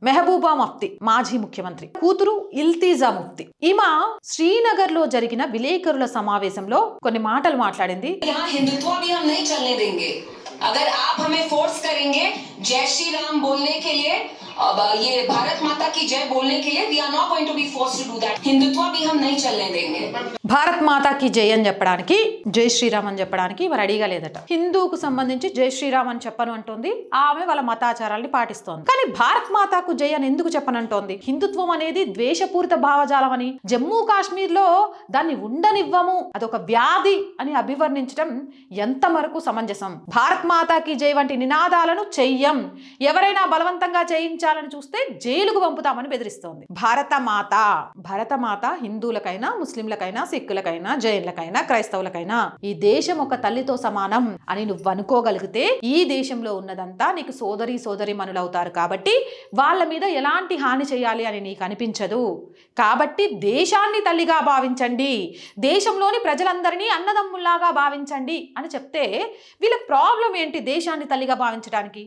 మెహబూబా ముఫ్తీ మాజీ ముఖ్యమంత్రి కూతురు ఇల్తిజా ముఫ్తీ ఈమె శ్రీనగర్ లో జరిగిన విలేకరుల సమావేశంలో కొన్ని మాటలు మాట్లాడింది. हिंदुत्व भी हम नहीं चलने देंगे अगर आप हमें फोर्स करेंगे जय श्री राम बोलने के लिए अब ये भारत माता की जय बोलने के लिए we are not going to be forced to do that Hindutva भी हम नहीं चलने देंगे. భారత్ మాతాకి జై అని చెప్పడానికి జై శ్రీరామ్ అని చెప్పడానికి మరి అడిగా లేదట. హిందూకు సంబంధించి జై శ్రీరామ్ అని చెప్పను అంటోంది. ఆమె వాళ్ళ మతాచారాల్ని పాటిస్తోంది. కానీ భారత్ మాతాకు జై అని ఎందుకు చెప్పనంటోంది? హిందుత్వం అనేది ద్వేషపూరిత భావజాలం అని, జమ్మూ కాశ్మీర్ లో దాన్ని ఉండనివ్వము, అదొక వ్యాధి అని అభివర్ణించడం ఎంత వరకు సమంజసం? భారత్ మాతాకి జై వంటి నినాదాలను చెయ్యం, ఎవరైనా బలవంతంగా చేయించాలని చూస్తే జైలుకు పంపుతామని బెదిరిస్తోంది. భరతమాత హిందువులకైనా, ముస్లింలకైనా, సిక్కులకైనా, జైన్లకైనా, క్రైస్తవులకైనా ఈ దేశం ఒక తల్లితో సమానం అని నువ్వు అనుకోగలిగితే ఈ దేశంలో ఉన్నదంతా నీకు సోదరి మనులవుతారు. కాబట్టి వాళ్ళ మీద ఎలాంటి హాని చేయాలి అని నీకు అనిపించదు. కాబట్టి దేశాన్ని తల్లిగా భావించండి, దేశంలోని ప్రజలందరినీ అన్నదమ్ముల్లాగా భావించండి అని చెప్తే వీళ్ళకి ప్రాబ్లం ఏంటి దేశాన్ని తల్లిగా భావించడానికి?